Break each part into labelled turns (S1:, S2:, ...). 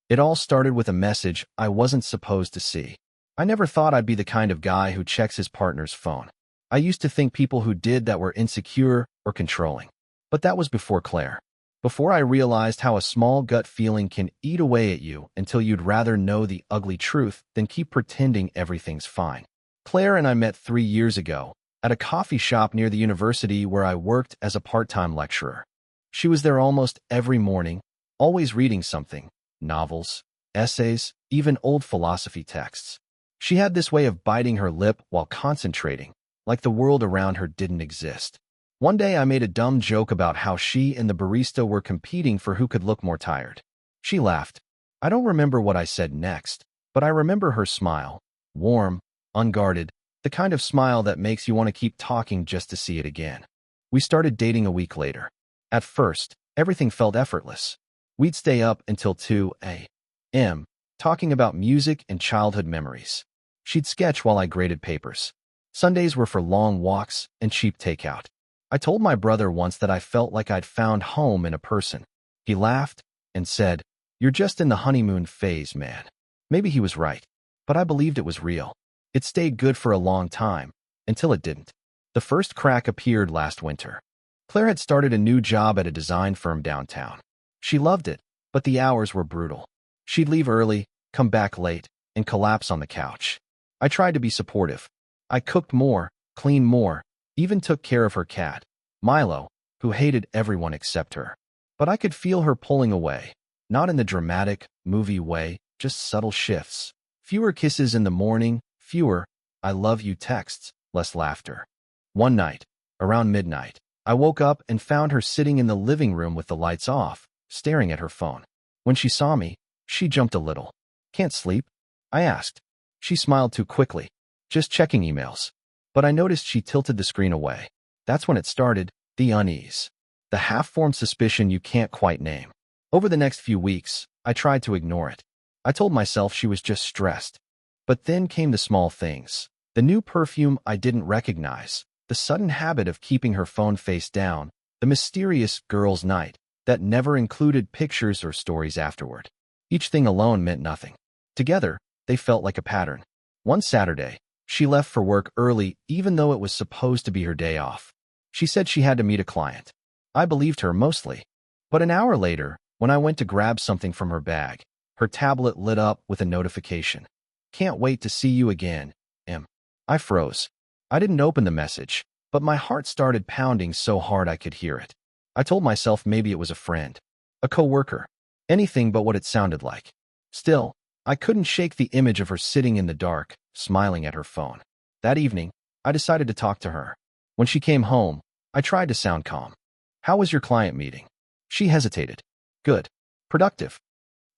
S1: It all started with a message I wasn't supposed to see. I never thought I'd be the kind of guy who checks his partner's phone. I used to think people who did that were insecure or controlling. But that was before Claire. Before I realized how a small gut feeling can eat away at you until you'd rather know the ugly truth than keep pretending everything's fine. Claire and I met 3 years ago at a coffee shop near the university where I worked as a part-time lecturer. She was there almost every morning, always reading something, novels, essays, even old philosophy texts. She had this way of biting her lip while concentrating, like the world around her didn't exist. One day I made a dumb joke about how she and the barista were competing for who could look more tired. She laughed. I don't remember what I said next, but I remember her smile, warm, unguarded, the kind of smile that makes you want to keep talking just to see it again. We started dating a week later. At first, everything felt effortless. We'd stay up until 2 a.m., talking about music and childhood memories. She'd sketch while I graded papers. Sundays were for long walks and cheap takeout. I told my brother once that I felt like I'd found home in a person. He laughed and said, "You're just in the honeymoon phase, man." Maybe he was right, but I believed it was real. It stayed good for a long time, until it didn't. The first crack appeared last winter. Claire had started a new job at a design firm downtown. She loved it, but the hours were brutal. She'd leave early, come back late, and collapse on the couch. I tried to be supportive. I cooked more, cleaned more, even took care of her cat, Milo, who hated everyone except her. But I could feel her pulling away, not in the dramatic, movie way, just subtle shifts. Fewer kisses in the morning, fewer "I love you" texts, less laughter. One night, around midnight, I woke up and found her sitting in the living room with the lights off, staring at her phone. When she saw me, she jumped a little. "Can't sleep?" I asked. She smiled too quickly. "Just checking emails." But I noticed she tilted the screen away. That's when it started, the unease. The half-formed suspicion you can't quite name. Over the next few weeks, I tried to ignore it. I told myself she was just stressed. But then came the small things. The new perfume I didn't recognize, the sudden habit of keeping her phone face down, the mysterious girls' night that never included pictures or stories afterward. Each thing alone meant nothing. Together, they felt like a pattern. One Saturday, she left for work early even though it was supposed to be her day off. She said she had to meet a client. I believed her mostly. But an hour later, when I went to grab something from her bag, her tablet lit up with a notification. "Can't wait to see you again, Em." I froze. I didn't open the message, but my heart started pounding so hard I could hear it. I told myself maybe it was a friend, a coworker, anything but what it sounded like. Still, I couldn't shake the image of her sitting in the dark, smiling at her phone. That evening, I decided to talk to her. When she came home, I tried to sound calm. "How was your client meeting?" She hesitated. "Good. Productive."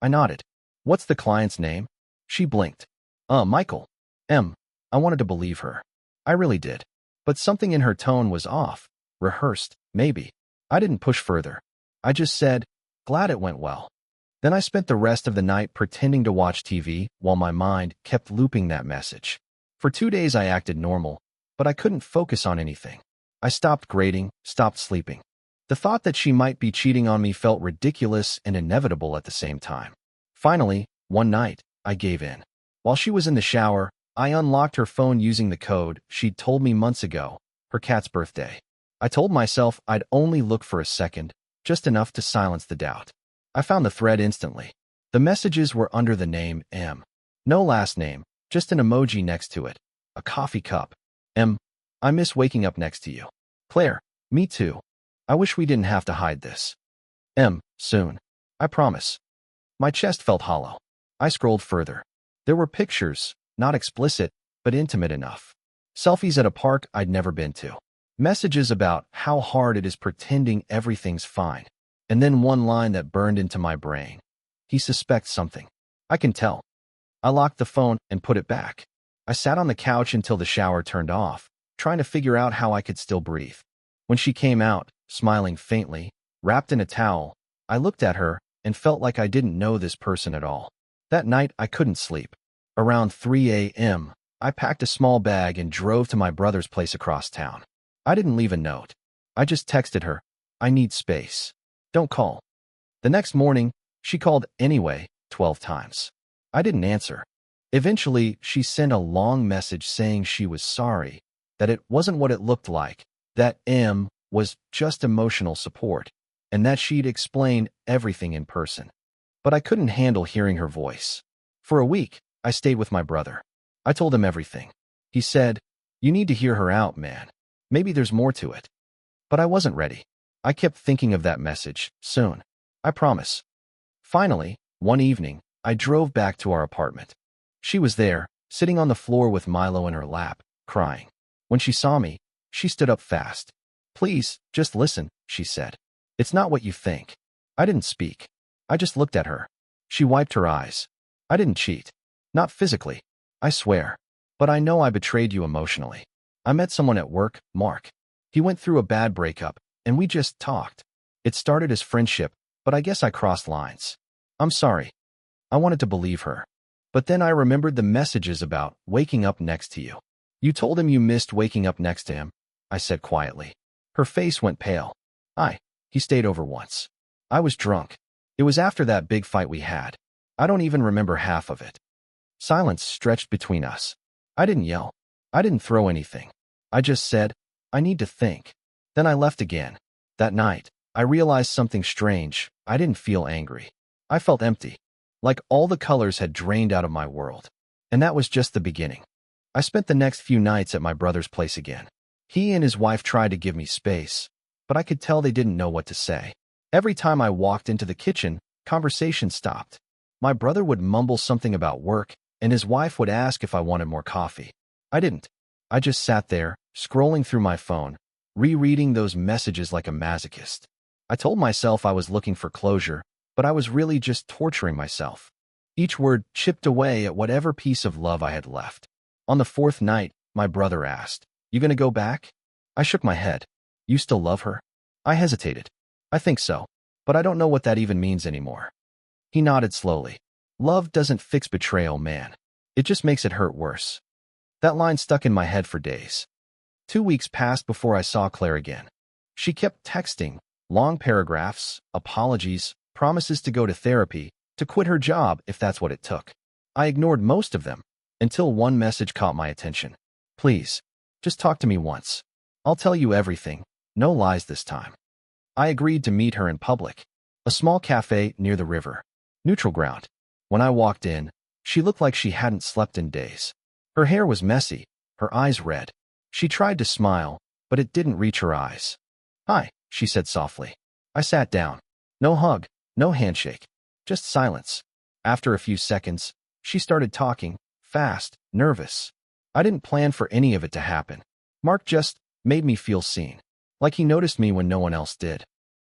S1: I nodded. "What's the client's name?" She blinked. Michael." I wanted to believe her. I really did. But something in her tone was off. Rehearsed, maybe. I didn't push further. I just said, "Glad it went well." Then I spent the rest of the night pretending to watch TV while my mind kept looping that message. For 2 days I acted normal, but I couldn't focus on anything. I stopped grading, stopped sleeping. The thought that she might be cheating on me felt ridiculous and inevitable at the same time. Finally, one night, I gave in. While she was in the shower, I unlocked her phone using the code she'd told me months ago, her cat's birthday. I told myself I'd only look for a second, just enough to silence the doubt. I found the thread instantly. The messages were under the name M. No last name, just an emoji next to it. A coffee cup. "M, I miss waking up next to you." "Claire, me too. I wish we didn't have to hide this." "M, soon. I promise." My chest felt hollow. I scrolled further. There were pictures, not explicit, but intimate enough. Selfies at a park I'd never been to. Messages about how hard it is pretending everything's fine. And then one line that burned into my brain. "He suspects something. I can tell." I locked the phone and put it back. I sat on the couch until the shower turned off, trying to figure out how I could still breathe. When she came out, smiling faintly, wrapped in a towel, I looked at her and felt like I didn't know this person at all. That night, I couldn't sleep. Around 3 a.m., I packed a small bag and drove to my brother's place across town. I didn't leave a note. I just texted her, "I need space. Don't call." The next morning, she called anyway, 12 times. I didn't answer. Eventually, she sent a long message saying she was sorry, that it wasn't what it looked like, that M was just emotional support, and that she'd explain everything in person. But I couldn't handle hearing her voice. For a week, I stayed with my brother. I told him everything. He said, "You need to hear her out, man. Maybe there's more to it." But I wasn't ready. I kept thinking of that message. Soon. I promise. Finally, one evening, I drove back to our apartment. She was there, sitting on the floor with Milo in her lap, crying. When she saw me, she stood up fast. "Please, just listen," she said. "It's not what you think." I didn't speak. I just looked at her. She wiped her eyes. "I didn't cheat. Not physically. I swear. But I know I betrayed you emotionally. I met someone at work, Mark. He went through a bad breakup, and we just talked. It started as friendship, but I guess I crossed lines. I'm sorry." I wanted to believe her. But then I remembered the messages about waking up next to you. "You told him you missed waking up next to him," I said quietly. Her face went pale. He stayed over once. I was drunk. It was after that big fight we had. I don't even remember half of it. Silence stretched between us. I didn't yell. I didn't throw anything. I just said, "I need to think." Then I left again. That night, I realized something strange. I didn't feel angry. I felt empty. Like all the colors had drained out of my world. And that was just the beginning. I spent the next few nights at my brother's place again. He and his wife tried to give me space, but I could tell they didn't know what to say. Every time I walked into the kitchen, conversation stopped. My brother would mumble something about work, and his wife would ask if I wanted more coffee. I didn't. I just sat there, scrolling through my phone, rereading those messages like a masochist. I told myself I was looking for closure, but I was really just torturing myself. Each word chipped away at whatever piece of love I had left. On the fourth night, my brother asked, "You gonna go back?" I shook my head. "You still love her?" I hesitated. "I think so, but I don't know what that even means anymore." He nodded slowly. "Love doesn't fix betrayal, man. It just makes it hurt worse." That line stuck in my head for days. 2 weeks passed before I saw Claire again. She kept texting, long paragraphs, apologies, promises to go to therapy, to quit her job if that's what it took. I ignored most of them, until one message caught my attention. "Please, just talk to me once. I'll tell you everything, no lies this time." I agreed to meet her in public, a small cafe near the river. Neutral ground. When I walked in, she looked like she hadn't slept in days. Her hair was messy, her eyes red. She tried to smile, but it didn't reach her eyes. "Hi," she said softly. I sat down. No hug, no handshake, just silence. After a few seconds, she started talking, fast, nervous. I didn't plan for any of it to happen. Mark just made me feel seen, like he noticed me when no one else did.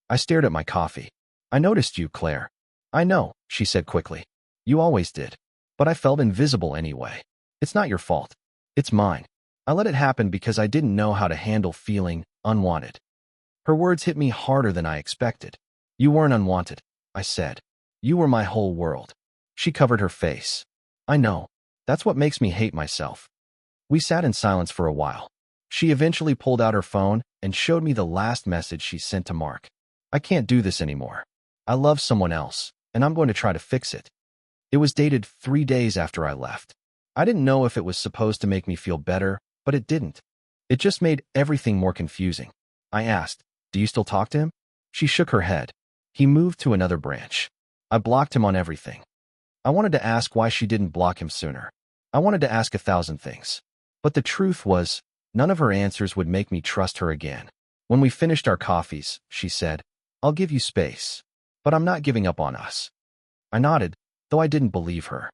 S1: I stared at my coffee. "I noticed you, Claire." "I know," she said quickly. "You always did. But I felt invisible anyway. It's not your fault. It's mine. I let it happen because I didn't know how to handle feeling unwanted." Her words hit me harder than I expected. "You weren't unwanted," I said. "You were my whole world." She covered her face. "I know. That's what makes me hate myself." We sat in silence for a while. She eventually pulled out her phone and showed me the last message she sent to Mark. "I can't do this anymore. I love someone else, and I'm going to try to fix it." It was dated 3 days after I left. I didn't know if it was supposed to make me feel better, but it didn't. It just made everything more confusing. I asked, "Do you still talk to him?" She shook her head. "He moved to another branch. I blocked him on everything." I wanted to ask why she didn't block him sooner. I wanted to ask 1,000 things. But the truth was, none of her answers would make me trust her again. When we finished our coffees, she said, "I'll give you space, but I'm not giving up on us." I nodded, though I didn't believe her.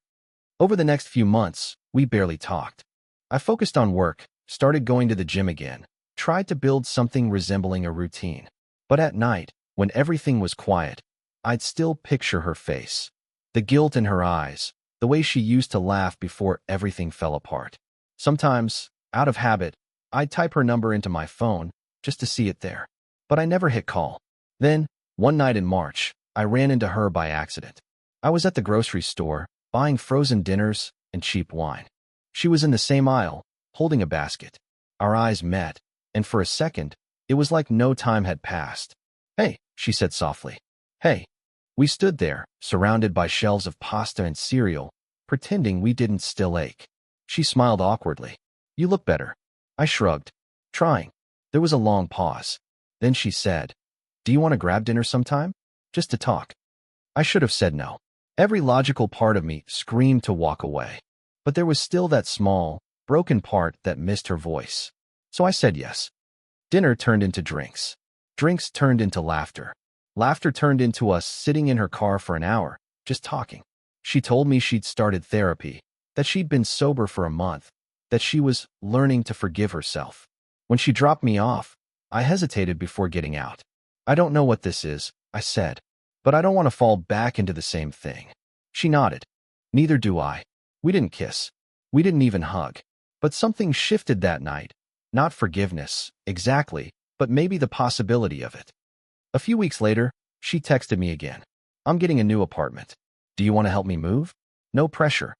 S1: Over the next few months, we barely talked. I focused on work, started going to the gym again, tried to build something resembling a routine. But at night, when everything was quiet, I'd still picture her face. The guilt in her eyes, the way she used to laugh before everything fell apart. Sometimes, out of habit, I'd type her number into my phone just to see it there. But I never hit call. Then, one night in March, I ran into her by accident. I was at the grocery store, buying frozen dinners and cheap wine. She was in the same aisle, holding a basket. Our eyes met, and for a second, it was like no time had passed. "Hey," she said softly. "Hey." We stood there, surrounded by shelves of pasta and cereal, pretending we didn't still ache. She smiled awkwardly. "You look better." I shrugged, trying. There was a long pause. Then she said, "Do you want to grab dinner sometime? Just to talk?" I should have said no. Every logical part of me screamed to walk away. But there was still that small, broken part that missed her voice. So I said yes. Dinner turned into drinks. Drinks turned into laughter. Laughter turned into us sitting in her car for an hour, just talking. She told me she'd started therapy, that she'd been sober for a month, that she was learning to forgive herself. When she dropped me off, I hesitated before getting out. "I don't know what this is," I said, "but I don't want to fall back into the same thing." She nodded. "Neither do I." We didn't kiss. We didn't even hug. But something shifted that night. Not forgiveness, exactly, but maybe the possibility of it. A few weeks later, she texted me again. "I'm getting a new apartment. Do you want to help me move? No pressure."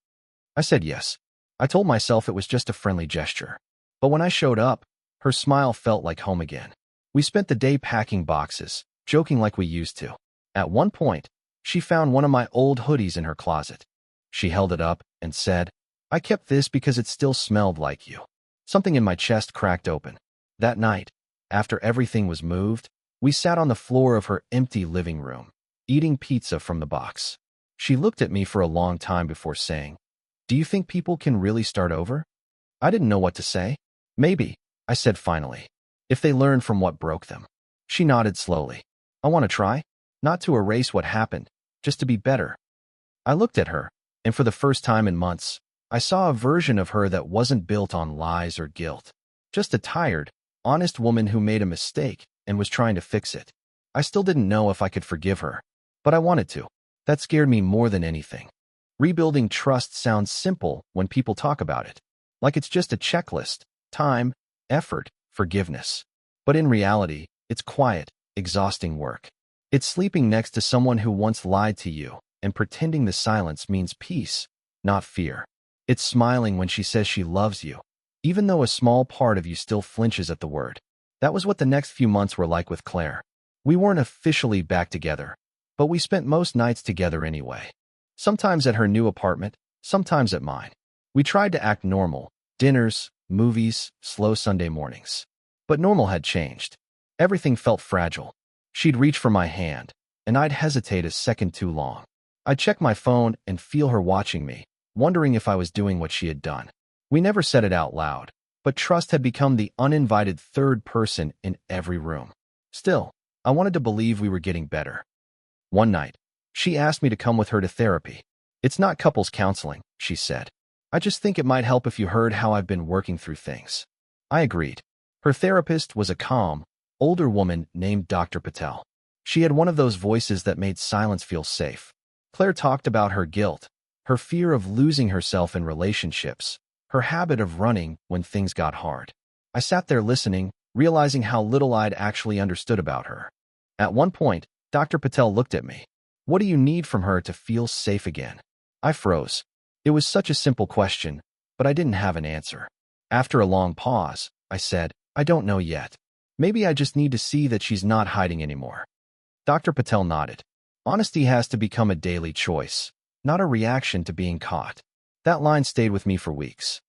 S1: I said yes. I told myself it was just a friendly gesture. But when I showed up, her smile felt like home again. We spent the day packing boxes, joking like we used to. At one point, she found one of my old hoodies in her closet. She held it up and said, "I kept this because it still smelled like you." Something in my chest cracked open. That night, after everything was moved, we sat on the floor of her empty living room, eating pizza from the box. She looked at me for a long time before saying, "Do you think people can really start over?" I didn't know what to say. "Maybe," I said finally, "if they learn from what broke them." She nodded slowly. "I want to try, not to erase what happened, just to be better." I looked at her, and for the first time in months, I saw a version of her that wasn't built on lies or guilt. Just a tired, honest woman who made a mistake and was trying to fix it. I still didn't know if I could forgive her, but I wanted to. That scared me more than anything. Rebuilding trust sounds simple when people talk about it, like it's just a checklist: time, effort, forgiveness. But in reality, it's quiet, exhausting work. It's sleeping next to someone who once lied to you and pretending the silence means peace, not fear. It's smiling when she says she loves you, even though a small part of you still flinches at the word. That was what the next few months were like with Claire. We weren't officially back together, but we spent most nights together anyway. Sometimes at her new apartment, sometimes at mine. We tried to act normal: dinners, movies, slow Sunday mornings. But normal had changed. Everything felt fragile. She'd reach for my hand, and I'd hesitate a second too long. I'd check my phone and feel her watching me, wondering if I was doing what she had done. We never said it out loud, but trust had become the uninvited third person in every room. Still, I wanted to believe we were getting better. One night, she asked me to come with her to therapy. "It's not couples counseling," she said. "I just think it might help if you heard how I've been working through things." I agreed. Her therapist was a calm, older woman named Dr. Patel. She had one of those voices that made silence feel safe. Claire talked about her guilt, her fear of losing herself in relationships, her habit of running when things got hard. I sat there listening, realizing how little I'd actually understood about her. At one point, Dr. Patel looked at me. "What do you need from her to feel safe again?" I froze. It was such a simple question, but I didn't have an answer. After a long pause, I said, "I don't know yet. Maybe I just need to see that she's not hiding anymore." Dr. Patel nodded. "Honesty has to become a daily choice, not a reaction to being caught." That line stayed with me for weeks.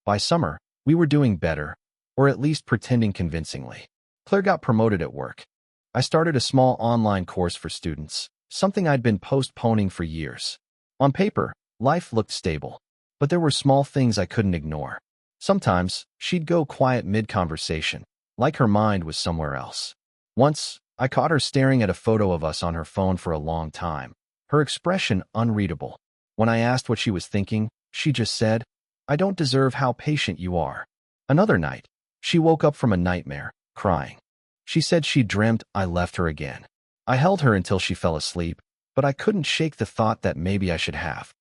S1: By summer, we were doing better, or at least pretending convincingly. Claire got promoted at work. I started a small online course for students, something I'd been postponing for years. On paper, life looked stable, but there were small things I couldn't ignore. Sometimes, she'd go quiet mid-conversation, like her mind was somewhere else. Once, I caught her staring at a photo of us on her phone for a long time, her expression unreadable. When I asked what she was thinking, she just said, "I don't deserve how patient you are." Another night, she woke up from a nightmare, crying. She said she dreamt I left her again. I held her until she fell asleep, but I couldn't shake the thought that maybe I should have.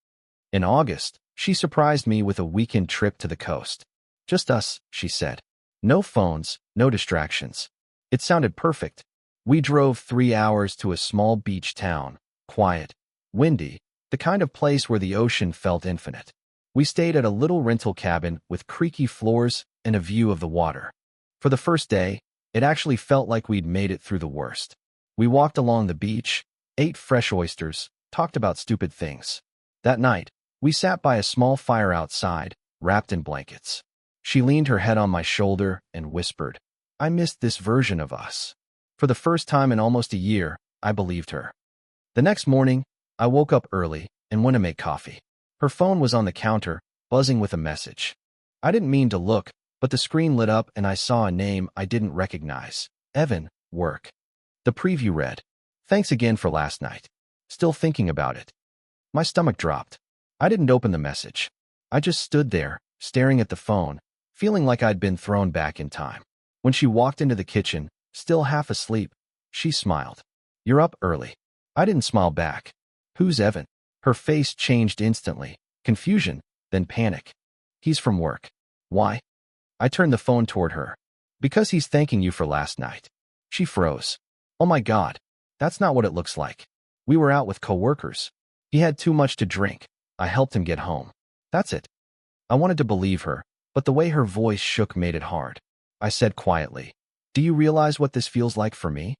S1: In August, she surprised me with a weekend trip to the coast. "Just us," she said. "No phones, no distractions." It sounded perfect. We drove 3 hours to a small beach town, quiet, windy, the kind of place where the ocean felt infinite. We stayed at a little rental cabin with creaky floors and a view of the water. For the first day, it actually felt like we'd made it through the worst. We walked along the beach, ate fresh oysters, talked about stupid things. That night, we sat by a small fire outside, wrapped in blankets. She leaned her head on my shoulder and whispered, "I missed this version of us." For the first time in almost a year, I believed her. The next morning, I woke up early and went to make coffee. Her phone was on the counter, buzzing with a message. I didn't mean to look, but the screen lit up and I saw a name I didn't recognize. Evan, work. The preview read, "Thanks again for last night. Still thinking about it." My stomach dropped. I didn't open the message. I just stood there, staring at the phone, feeling like I'd been thrown back in time. When she walked into the kitchen, still half asleep, she smiled. "You're up early." I didn't smile back. "Who's Evan?" Her face changed instantly. Confusion, then panic. "He's from work." "Why?" I turned the phone toward her. "Because he's thanking you for last night." She froze. "Oh my God, that's not what it looks like. We were out with coworkers. He had too much to drink. I helped him get home. That's it." I wanted to believe her, but the way her voice shook made it hard. I said quietly, "Do you realize what this feels like for me?"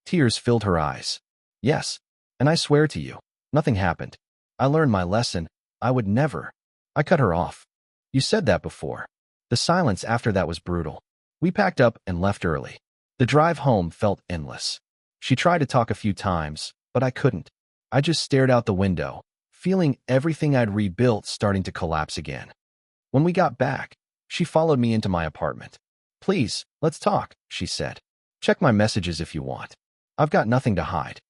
S1: Tears filled her eyes. "Yes, and I swear to you, nothing happened. I learned my lesson. I would never." I cut her off. "You said that before." The silence after that was brutal. We packed up and left early. The drive home felt endless. She tried to talk a few times, but I couldn't. I just stared out the window, feeling everything I'd rebuilt starting to collapse again. When we got back, she followed me into my apartment. "Please, let's talk," she said. "Check my messages if you want. I've got nothing to hide."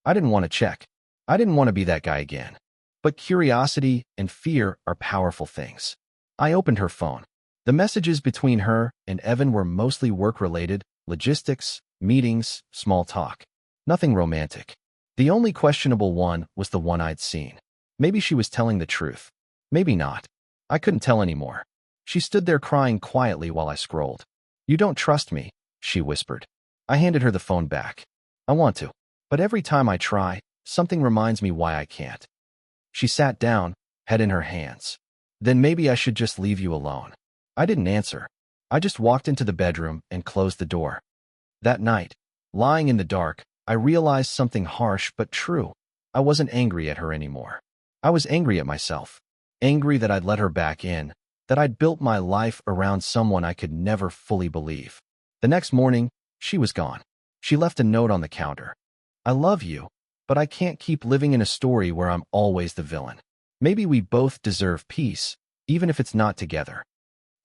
S1: I didn't want to check. I didn't want to be that guy again. But curiosity and fear are powerful things. I opened her phone. The messages between her and Evan were mostly work-related, logistics, meetings, small talk. Nothing romantic. The only questionable one was the one I'd seen. Maybe she was telling the truth. Maybe not. I couldn't tell anymore. She stood there crying quietly while I scrolled. "You don't trust me," she whispered. I handed her the phone back. "I want to. But every time I try, something reminds me why I can't." She sat down, head in her hands. "Then maybe I should just leave you alone." I didn't answer. I just walked into the bedroom and closed the door. That night, lying in the dark, I realized something harsh but true. I wasn't angry at her anymore. I was angry at myself. Angry that I'd let her back in, that I'd built my life around someone I could never fully believe. The next morning, she was gone. She left a note on the counter. "I love you, but I can't keep living in a story where I'm always the villain. Maybe we both deserve peace, even if it's not together."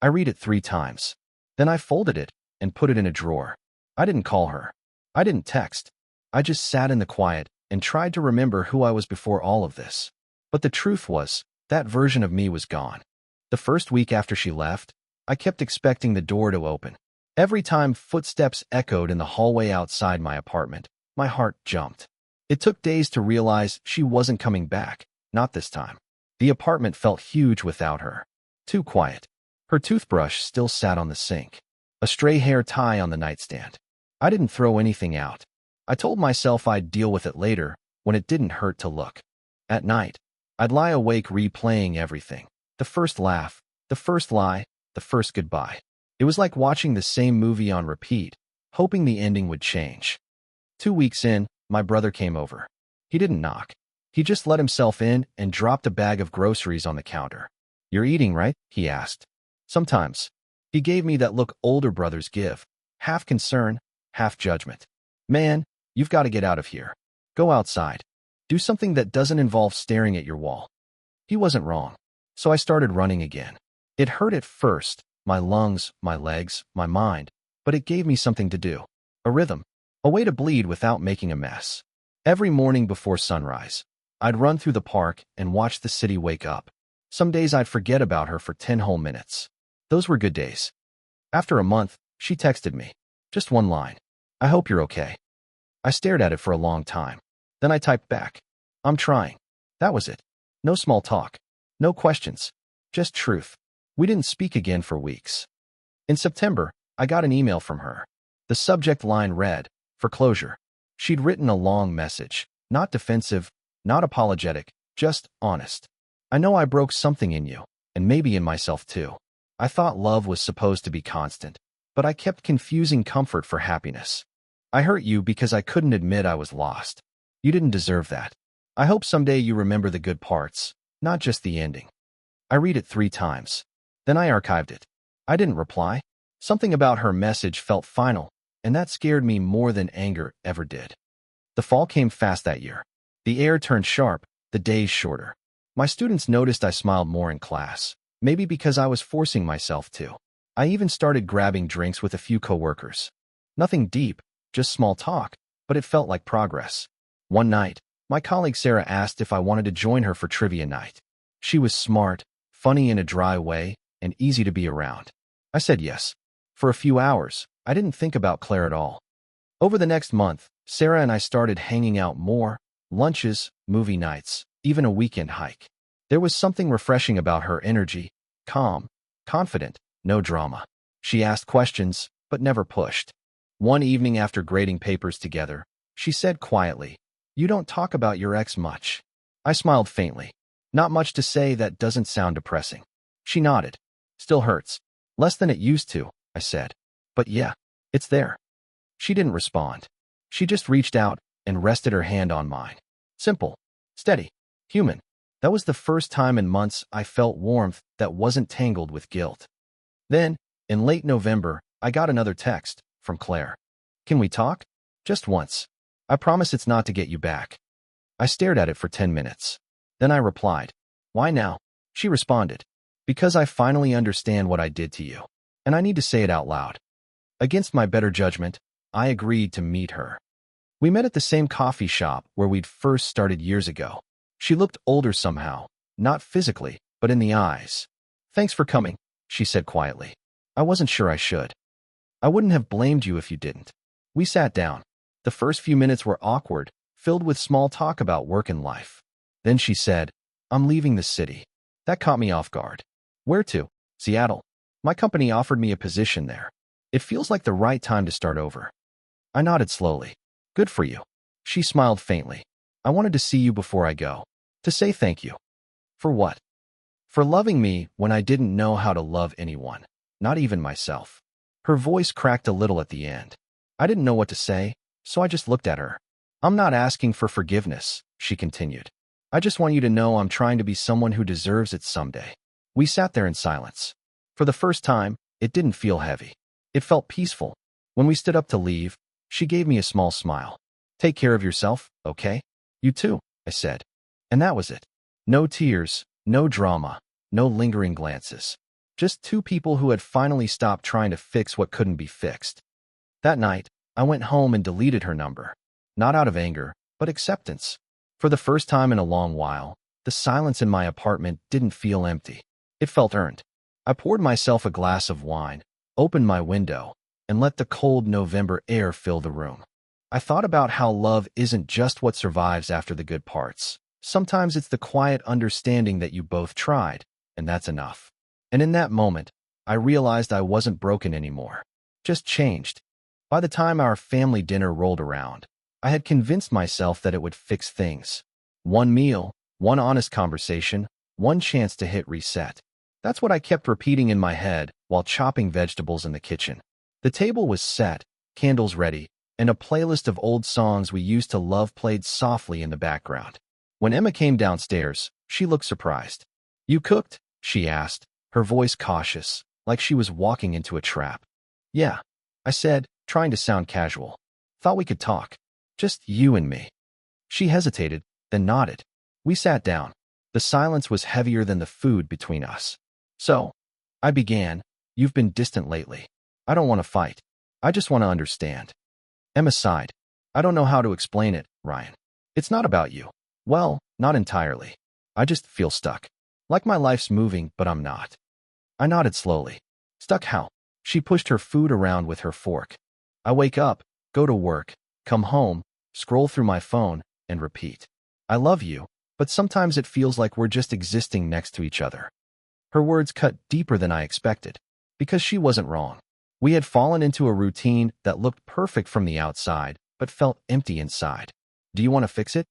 S1: I read it 3 times. Then I folded it and put it in a drawer. I didn't call her. I didn't text. I just sat in the quiet and tried to remember who I was before all of this. But the truth was, that version of me was gone. The first week after she left, I kept expecting the door to open. Every time footsteps echoed in the hallway outside my apartment, my heart jumped. It took days to realize she wasn't coming back, not this time. The apartment felt huge without her. Too quiet. Her toothbrush still sat on the sink. A stray hair tie on the nightstand. I didn't throw anything out. I told myself I'd deal with it later, when it didn't hurt to look. At night, I'd lie awake replaying everything. The first laugh, the first lie, the first goodbye. It was like watching the same movie on repeat, hoping the ending would change. 2 weeks in, my brother came over. He didn't knock. He just let himself in and dropped a bag of groceries on the counter. "You're eating, right?" he asked. "Sometimes." He gave me that look older brothers give, half concern, half judgment. "Man, you've got to get out of here. Go outside. Do something that doesn't involve staring at your wall." He wasn't wrong. So I started running again. It hurt at first, my lungs, my legs, my mind, but it gave me something to do. A rhythm. A way to bleed without making a mess. Every morning before sunrise, I'd run through the park and watch the city wake up. Some days I'd forget about her for 10 whole minutes. Those were good days. After a month, she texted me. Just one line. "I hope you're okay." I stared at it for a long time. Then I typed back. "I'm trying." That was it. No small talk. No questions. Just truth. We didn't speak again for weeks. In September, I got an email from her. The subject line read, "For closure." She'd written a long message. Not defensive, not apologetic, just honest. "I know I broke something in you, and maybe in myself too. I thought love was supposed to be constant, but I kept confusing comfort for happiness. I hurt you because I couldn't admit I was lost. You didn't deserve that. I hope someday you remember the good parts, not just the ending. I read it 3 times. Then I archived it. I didn't reply. Something about her message felt final, and that scared me more than anger ever did. The fall came fast that year. The air turned sharp, the days shorter. My students noticed I smiled more in class, maybe because I was forcing myself to. I even started grabbing drinks with a few coworkers. Nothing deep, just small talk, but it felt like progress. One night, my colleague Sarah asked if I wanted to join her for trivia night. She was smart, funny in a dry way, and easy to be around. I said yes. For a few hours, I didn't think about Claire at all. Over the next month, Sarah and I started hanging out more, lunches, movie nights, even a weekend hike. There was something refreshing about her energy, calm, confident, no drama. She asked questions, but never pushed. One evening after grading papers together, she said quietly, "You don't talk about your ex much." I smiled faintly. Not much to say that doesn't sound depressing. She nodded. "Still hurts. Less than it used to," I said. "But yeah, it's there." She didn't respond. She just reached out and rested her hand on mine. Simple, steady, human. That was the first time in months I felt warmth that wasn't tangled with guilt. Then, in late November, I got another text from Claire. "Can we talk? Just once. I promise it's not to get you back." I stared at it for 10 minutes. Then I replied, "Why now?" She responded, "Because I finally understand what I did to you, and I need to say it out loud." Against my better judgment, I agreed to meet her. We met at the same coffee shop where we'd first started years ago. She looked older somehow, not physically, but in the eyes. "Thanks for coming," she said quietly. "I wasn't sure I should." "I wouldn't have blamed you if you didn't." We sat down. The first few minutes were awkward, filled with small talk about work and life. Then she said, "I'm leaving the city." That caught me off guard. "Where to?" "Seattle. My company offered me a position there. It feels like the right time to start over." I nodded slowly. "Good for you." She smiled faintly. "I wanted to see you before I go. To say thank you." "For what?" "For loving me when I didn't know how to love anyone, not even myself." Her voice cracked a little at the end. I didn't know what to say, so I just looked at her. "I'm not asking for forgiveness," she continued. "I just want you to know I'm trying to be someone who deserves it someday." We sat there in silence. For the first time, it didn't feel heavy. It felt peaceful. When we stood up to leave, she gave me a small smile. "Take care of yourself, okay?" "You too," I said. And that was it. No tears, no drama, no lingering glances. Just two people who had finally stopped trying to fix what couldn't be fixed. That night, I went home and deleted her number. Not out of anger, but acceptance. For the first time in a long while, the silence in my apartment didn't feel empty. It felt earned. I poured myself a glass of wine, opened my window, and let the cold November air fill the room. I thought about how love isn't just what survives after the good parts. Sometimes it's the quiet understanding that you both tried, and that's enough. And in that moment, I realized I wasn't broken anymore. Just changed. By the time our family dinner rolled around, I had convinced myself that it would fix things. One meal, one honest conversation, one chance to hit reset. That's what I kept repeating in my head while chopping vegetables in the kitchen. The table was set, candles ready, and a playlist of old songs we used to love played softly in the background. When Emma came downstairs, she looked surprised. "You cooked?" she asked, her voice cautious, like she was walking into a trap. "Yeah," I said, trying to sound casual. "Thought we could talk. Just you and me." She hesitated, then nodded. We sat down. The silence was heavier than the food between us. "So," I began, "you've been distant lately. I don't want to fight. I just want to understand." Emma sighed. "I don't know how to explain it, Ryan. It's not about you. Well, not entirely. I just feel stuck. Like my life's moving, but I'm not." I nodded slowly. "Stuck how?" She pushed her food around with her fork. "I wake up, go to work, come home, scroll through my phone, and repeat. I love you, but sometimes it feels like we're just existing next to each other." Her words cut deeper than I expected, because she wasn't wrong. We had fallen into a routine that looked perfect from the outside, but felt empty inside. "Do you want to fix it?"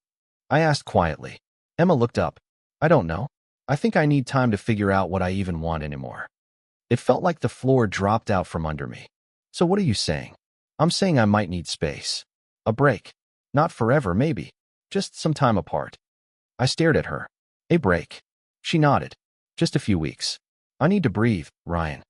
S1: I asked quietly. Emma looked up. "I don't know. I think I need time to figure out what I even want anymore." It felt like the floor dropped out from under me. "So what are you saying?" "I'm saying I might need space. A break. Not forever, maybe. Just some time apart. I stared at her. A break. She nodded. Just a few weeks. I need to breathe, Ryan.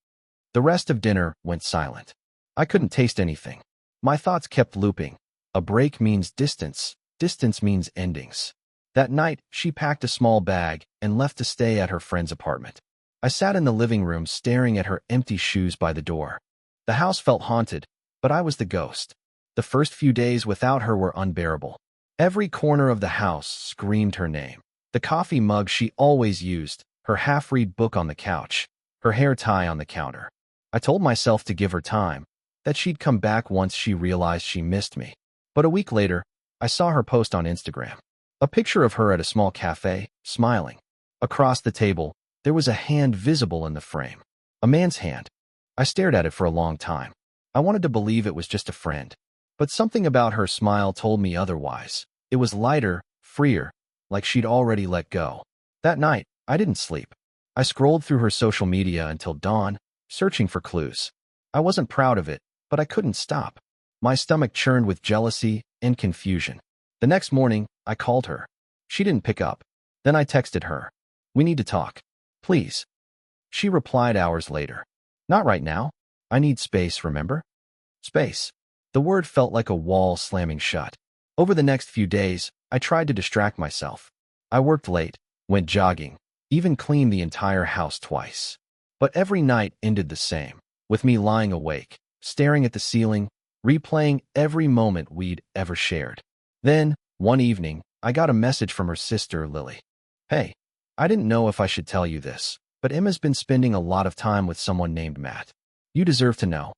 S1: The rest of dinner went silent. I couldn't taste anything. My thoughts kept looping. A break means distance. Distance means endings. That night, she packed a small bag and left to stay at her friend's apartment. I sat in the living room staring at her empty shoes by the door. The house felt haunted, but I was the ghost. The first few days without her were unbearable. Every corner of the house screamed her name. The coffee mug she always used, her half-read book on the couch, her hair tie on the counter. I told myself to give her time, that she'd come back once she realized she missed me. But a week later, I saw her post on Instagram. A picture of her at a small cafe, smiling. Across the table, there was a hand visible in the frame. A man's hand. I stared at it for a long time. I wanted to believe it was just a friend. But something about her smile told me otherwise. It was lighter, freer, like she'd already let go. That night, I didn't sleep. I scrolled through her social media until dawn, searching for clues. I wasn't proud of it, but I couldn't stop. My stomach churned with jealousy and confusion. The next morning, I called her. She didn't pick up. Then I texted her. We need to talk. Please. She replied hours later. Not right now. I need space, remember? Space. The word felt like a wall slamming shut. Over the next few days, I tried to distract myself. I worked late, went jogging, even cleaned the entire house twice. But every night ended the same, with me lying awake, staring at the ceiling, replaying every moment we'd ever shared. Then, one evening, I got a message from her sister, Lily. Hey, I didn't know if I should tell you this, but Emma's been spending a lot of time with someone named Matt. You deserve to know.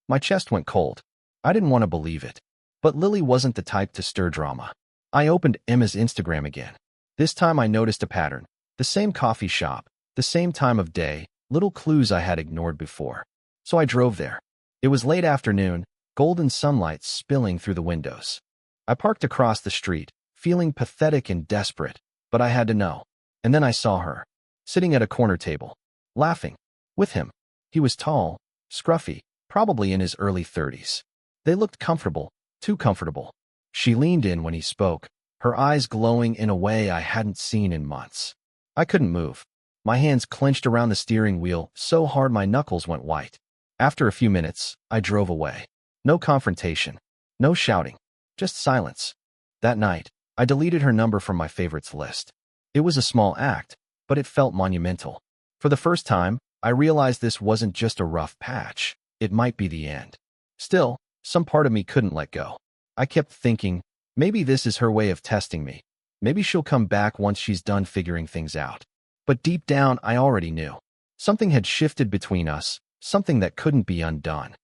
S1: My chest went cold. I didn't want to believe it. But Lily wasn't the type to stir drama. I opened Emma's Instagram again. This time I noticed a pattern. The same coffee shop, the same time of day, little clues I had ignored before. So I drove there. It was late afternoon, golden sunlight spilling through the windows. I parked across the street, feeling pathetic and desperate, but I had to know. And then I saw her, sitting at a corner table, laughing, with him. He was tall, scruffy, probably in his early 30s. They looked comfortable, too comfortable. She leaned in when he spoke, her eyes glowing in a way I hadn't seen in months. I couldn't move. My hands clenched around the steering wheel so hard my knuckles went white. After a few minutes, I drove away. No confrontation, no shouting, just silence. That night, I deleted her number from my favorites list. It was a small act, but it felt monumental. For the first time, I realized this wasn't just a rough patch. It might be the end. Still, some part of me couldn't let go. I kept thinking, maybe this is her way of testing me. Maybe she'll come back once she's done figuring things out. But deep down, I already knew. Something had shifted between us, something that couldn't be undone.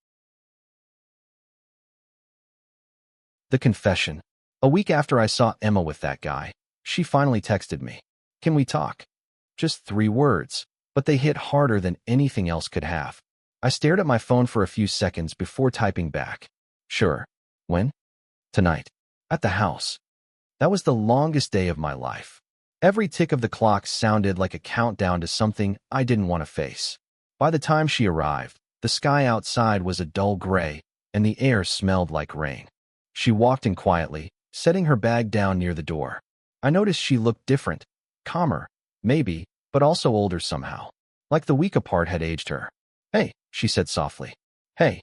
S1: The confession. A week after I saw Emma with that guy, she finally texted me. Can we talk? Just 3 words, but they hit harder than anything else could have. I stared at my phone for a few seconds before typing back. Sure. When? Tonight. At the house. That was the longest day of my life. Every tick of the clock sounded like a countdown to something I didn't want to face. By the time she arrived, the sky outside was a dull gray, and the air smelled like rain. She walked in quietly, setting her bag down near the door. I noticed she looked different, calmer, maybe, but also older somehow. Like the week apart had aged her. Hey, she said softly. Hey.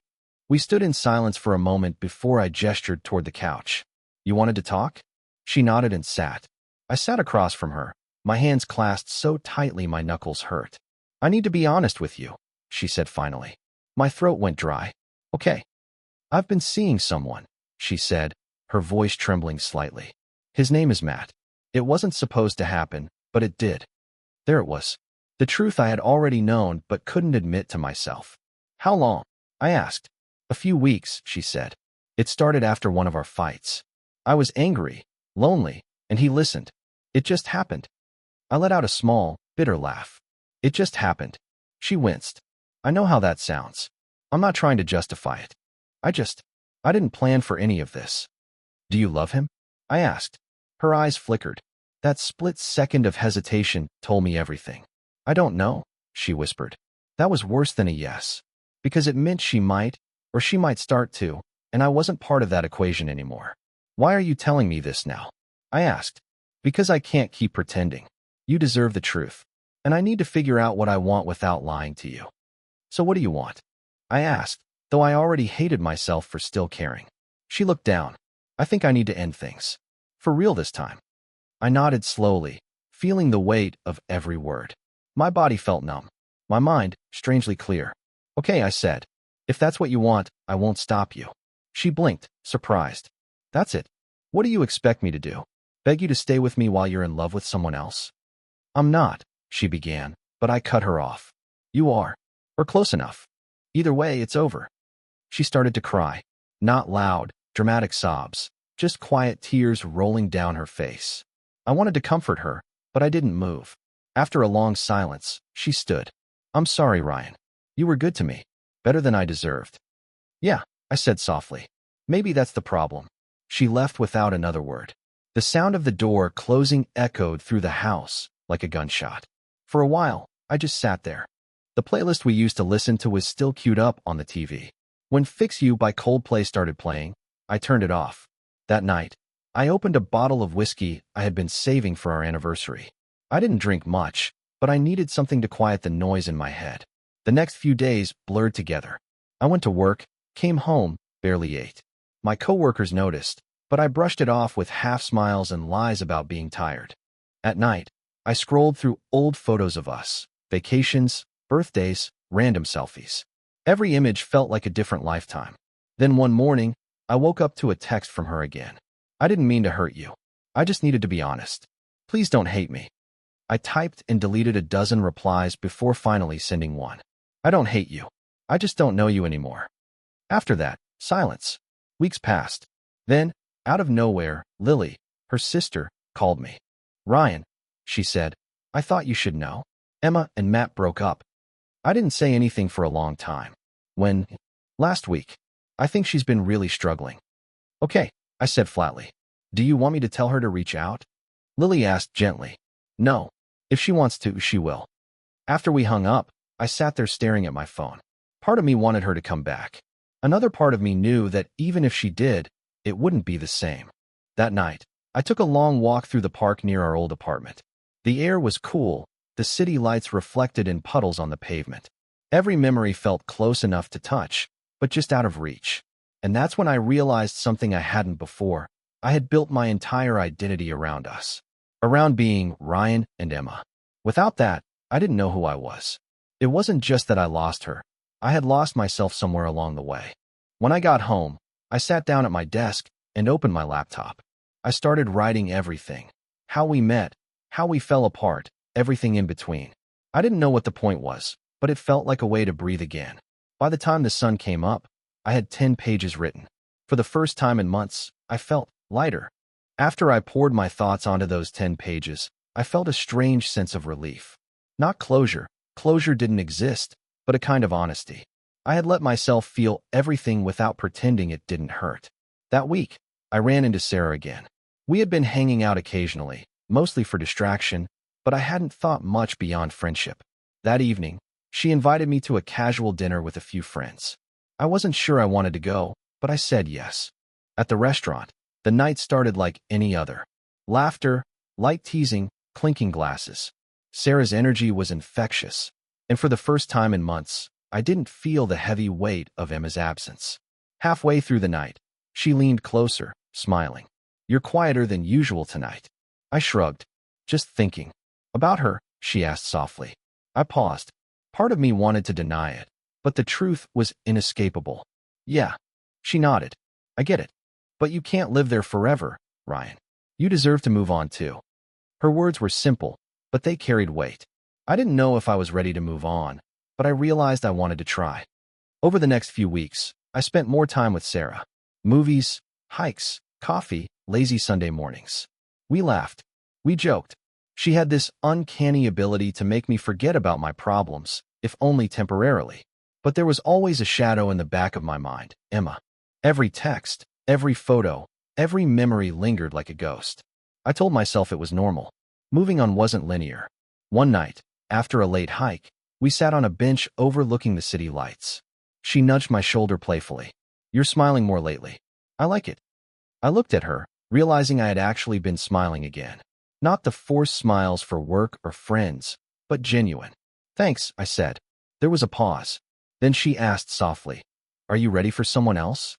S1: We stood in silence for a moment before I gestured toward the couch. You wanted to talk? She nodded and sat. I sat across from her, my hands clasped so tightly my knuckles hurt. I need to be honest with you, she said finally. My throat went dry. Okay. I've been seeing someone, she said, her voice trembling slightly. His name is Matt. It wasn't supposed to happen, but it did. There it was. The truth I had already known but couldn't admit to myself. How long? I asked. A few weeks, she said. It started after one of our fights. I was angry, lonely, and he listened. It just happened. I let out a small, bitter laugh. It just happened. She winced. I know how that sounds. I'm not trying to justify it. I didn't plan for any of this. Do you love him? I asked. Her eyes flickered. That split second of hesitation told me everything. I don't know, she whispered. That was worse than a yes. Because it meant she might, or she might start to, and I wasn't part of that equation anymore. Why are you telling me this now? I asked. Because I can't keep pretending. You deserve the truth. And I need to figure out what I want without lying to you. So what do you want? I asked, though I already hated myself for still caring. She looked down. I think I need to end things. For real this time. I nodded slowly, feeling the weight of every word. My body felt numb. My mind, strangely clear. Okay, I said. If that's what you want, I won't stop you. She blinked, surprised. That's it. What do you expect me to do? Beg you to stay with me while you're in love with someone else? I'm not, she began, but I cut her off. You are. Or close enough. Either way, it's over. She started to cry. Not loud, dramatic sobs, just quiet tears rolling down her face. I wanted to comfort her, but I didn't move. After a long silence, she stood. I'm sorry, Ryan. You were good to me. Better than I deserved. Yeah, I said softly. Maybe that's the problem. She left without another word. The sound of the door closing echoed through the house like a gunshot. For a while, I just sat there. The playlist we used to listen to was still queued up on the TV. When Fix You by Coldplay started playing, I turned it off. That night, I opened a bottle of whiskey I had been saving for our anniversary. I didn't drink much, but I needed something to quiet the noise in my head. The next few days blurred together. I went to work, came home, barely ate. My coworkers noticed, but I brushed it off with half smiles and lies about being tired. At night, I scrolled through old photos of us, vacations, birthdays, random selfies. Every image felt like a different lifetime. Then one morning, I woke up to a text from her again. I didn't mean to hurt you. I just needed to be honest. Please don't hate me. I typed and deleted a dozen replies before finally sending one. I don't hate you. I just don't know you anymore. After that, silence. Weeks passed. Then, out of nowhere, Lily, her sister, called me. Ryan, she said, I thought you should know. Emma and Matt broke up. I didn't say anything for a long time. Last week. I think she's been really struggling. Okay, I said flatly. Do you want me to tell her to reach out? Lily asked gently. No. If she wants to, she will. After we hung up, I sat there staring at my phone. Part of me wanted her to come back. Another part of me knew that even if she did, it wouldn't be the same. That night, I took a long walk through the park near our old apartment. The air was cool, the city lights reflected in puddles on the pavement. Every memory felt close enough to touch, but just out of reach. And that's when I realized something I hadn't before. I had built my entire identity around us. Around being Ryan and Emma. Without that, I didn't know who I was. It wasn't just that I lost her. I had lost myself somewhere along the way. When I got home, I sat down at my desk and opened my laptop. I started writing everything. How we met, how we fell apart, everything in between. I didn't know what the point was, but it felt like a way to breathe again. By the time the sun came up, I had 10 pages written. For the first time in months, I felt lighter. After I poured my thoughts onto those 10 pages, I felt a strange sense of relief. Not closure. Closure didn't exist, but a kind of honesty. I had let myself feel everything without pretending it didn't hurt. That week, I ran into Sarah again. We had been hanging out occasionally, mostly for distraction, but I hadn't thought much beyond friendship. That evening, she invited me to a casual dinner with a few friends. I wasn't sure I wanted to go, but I said yes. At the restaurant, the night started like any other. Laughter, light teasing, clinking glasses. Sarah's energy was infectious, and for the first time in months, I didn't feel the heavy weight of Emma's absence. Halfway through the night, she leaned closer, smiling. You're quieter than usual tonight. I shrugged. Just thinking. About her, she asked softly. I paused. Part of me wanted to deny it, but the truth was inescapable. Yeah. She nodded. I get it. But you can't live there forever, Ryan. You deserve to move on too. Her words were simple, but they carried weight. I didn't know if I was ready to move on, but I realized I wanted to try. Over the next few weeks, I spent more time with Sarah. Movies, hikes, coffee, lazy Sunday mornings. We laughed. We joked. She had this uncanny ability to make me forget about my problems, if only temporarily. But there was always a shadow in the back of my mind, Emma. Every text, every photo, every memory lingered like a ghost. I told myself it was normal. Moving on wasn't linear. One night, after a late hike, we sat on a bench overlooking the city lights. She nudged my shoulder playfully. You're smiling more lately. I like it. I looked at her, realizing I had actually been smiling again. Not the forced smiles for work or friends, but genuine. Thanks, I said. There was a pause. Then she asked softly, "Are you ready for someone else?"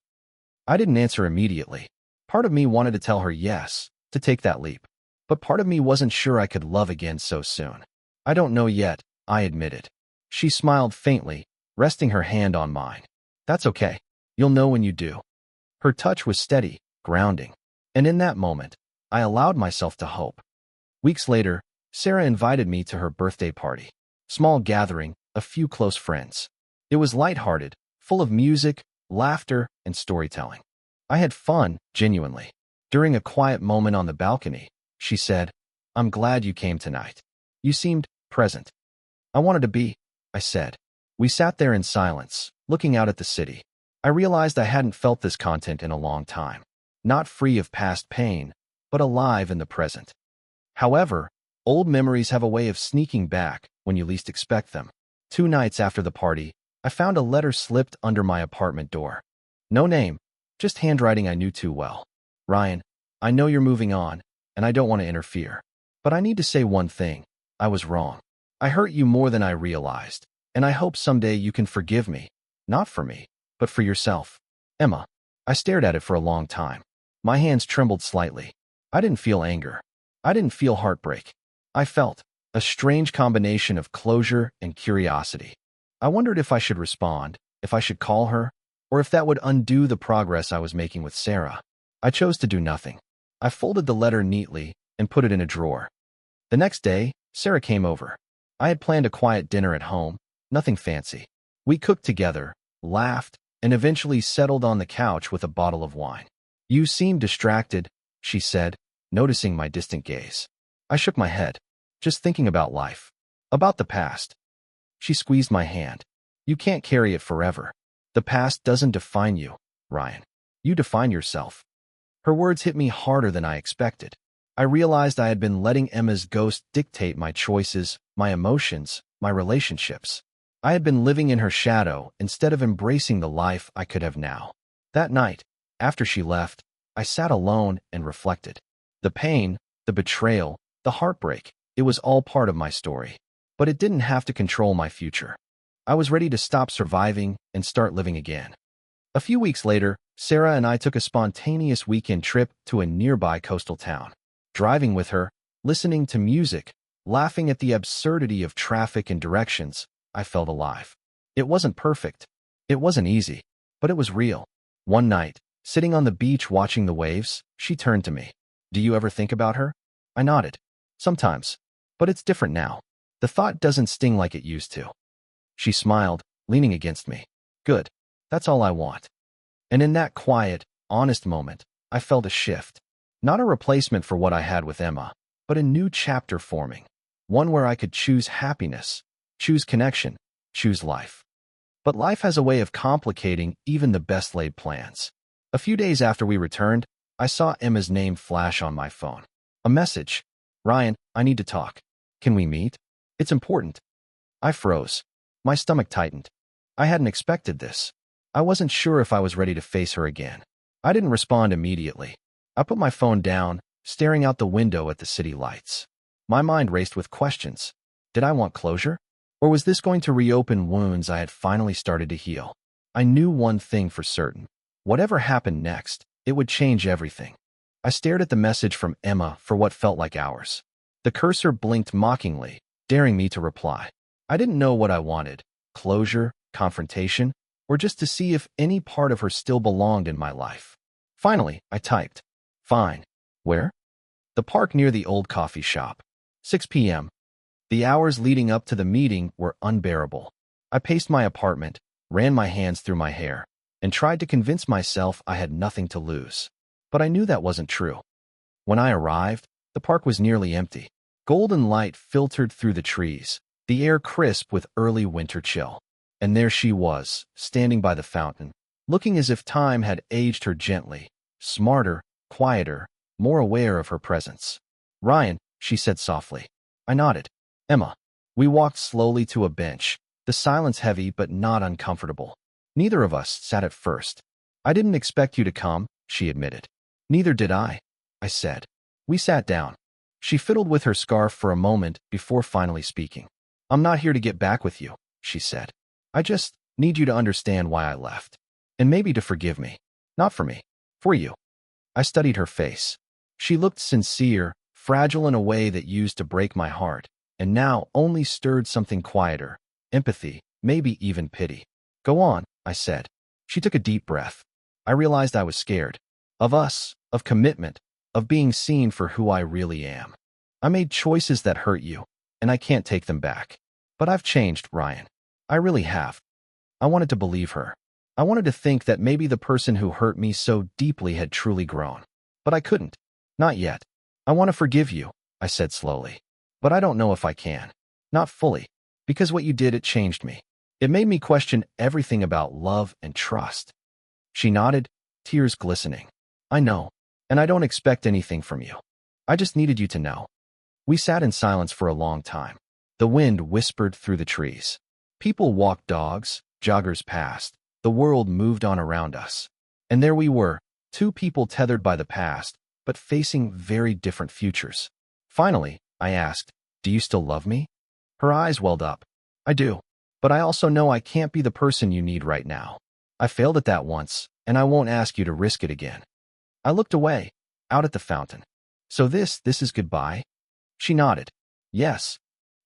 S1: I didn't answer immediately. Part of me wanted to tell her yes, to take that leap. But part of me wasn't sure I could love again so soon. "I don't know yet," I admitted. She smiled faintly, resting her hand on mine. "That's okay. You'll know when you do." Her touch was steady, grounding. And in that moment, I allowed myself to hope. Weeks later, Sarah invited me to her birthday party. Small gathering, a few close friends. It was lighthearted, full of music, laughter, and storytelling. I had fun, genuinely. During a quiet moment on the balcony, she said, "I'm glad you came tonight. You seemed present." "I wanted to be," I said. We sat there in silence, looking out at the city. I realized I hadn't felt this content in a long time. Not free of past pain, but alive in the present. However, old memories have a way of sneaking back when you least expect them. 2 nights after the party, I found a letter slipped under my apartment door. No name, just handwriting I knew too well. "Ryan, I know you're moving on, and I don't want to interfere. But I need to say one thing. I was wrong. I hurt you more than I realized, and I hope someday you can forgive me. Not for me, but for yourself. Emma." I stared at it for a long time. My hands trembled slightly. I didn't feel anger. I didn't feel heartbreak. I felt a strange combination of closure and curiosity. I wondered if I should respond, if I should call her, or if that would undo the progress I was making with Sarah. I chose to do nothing. I folded the letter neatly and put it in a drawer. The next day, Sarah came over. I had planned a quiet dinner at home, nothing fancy. We cooked together, laughed, and eventually settled on the couch with a bottle of wine. "You seem distracted," she said, noticing my distant gaze. I shook my head, just thinking about life, about the past. She squeezed my hand. "You can't carry it forever. The past doesn't define you, Ryan. You define yourself." Her words hit me harder than I expected. I realized I had been letting Emma's ghost dictate my choices, my emotions, my relationships. I had been living in her shadow instead of embracing the life I could have now. That night, after she left, I sat alone and reflected. The pain, the betrayal, the heartbreak, it was all part of my story. But it didn't have to control my future. I was ready to stop surviving and start living again. A few weeks later, Sarah and I took a spontaneous weekend trip to a nearby coastal town. Driving with her, listening to music, laughing at the absurdity of traffic and directions, I felt alive. It wasn't perfect. It wasn't easy, but it was real. One night, sitting on the beach watching the waves, she turned to me. "Do you ever think about her?" I nodded. "Sometimes. But it's different now. The thought doesn't sting like it used to." She smiled, leaning against me. "Good. That's all I want." And in that quiet, honest moment, I felt a shift. Not a replacement for what I had with Emma, but a new chapter forming. One where I could choose happiness, choose connection, choose life. But life has a way of complicating even the best laid plans. A few days after we returned, I saw Emma's name flash on my phone. A message. "Ryan, I need to talk. Can we meet? It's important." I froze. My stomach tightened. I hadn't expected this. I wasn't sure if I was ready to face her again. I didn't respond immediately. I put my phone down, staring out the window at the city lights. My mind raced with questions. Did I want closure? Or was this going to reopen wounds I had finally started to heal? I knew one thing for certain. Whatever happened next, it would change everything. I stared at the message from Emma for what felt like hours. The cursor blinked mockingly, daring me to reply. I didn't know what I wanted, closure, confrontation, or just to see if any part of her still belonged in my life. Finally, I typed, "Fine. Where?" "The park near the old coffee shop. 6 p.m. The hours leading up to the meeting were unbearable. I paced my apartment, ran my hands through my hair, and tried to convince myself I had nothing to lose. But I knew that wasn't true. When I arrived, the park was nearly empty. Golden light filtered through the trees, the air crisp with early winter chill. And there she was, standing by the fountain, looking as if time had aged her gently, smarter, quieter, more aware of her presence. "Ryan," she said softly. I nodded. "Emma." We walked slowly to a bench, the silence heavy but not uncomfortable. Neither of us sat at first. "I didn't expect you to come," she admitted. "Neither did I." I said. We sat down. She fiddled with her scarf for a moment before finally speaking. I'm not here to get back with you, she said. I just need you to understand why I left. And maybe to forgive me. Not for me. For you. I studied her face. She looked sincere, fragile in a way that used to break my heart, and now only stirred something quieter, empathy, maybe even pity. Go on, I said. She took a deep breath. I realized I was scared. Of us, of commitment, of being seen for who I really am. I made choices that hurt you, and I can't take them back. But I've changed, Ryan. I really have. I wanted to believe her. I wanted to think that maybe the person who hurt me so deeply had truly grown. But I couldn't. Not yet. I want to forgive you, I said slowly. But I don't know if I can. Not fully. Because what you did, it changed me. It made me question everything about love and trust. She nodded, tears glistening. I know. And I don't expect anything from you. I just needed you to know. We sat in silence for a long time. The wind whispered through the trees. People walked dogs, joggers passed. The world moved on around us. And there we were, two people tethered by the past, but facing very different futures. Finally, I asked, do you still love me? Her eyes welled up. I do. But I also know I can't be the person you need right now. I failed at that once, and I won't ask you to risk it again. I looked away, out at the fountain. So this is goodbye? She nodded. Yes.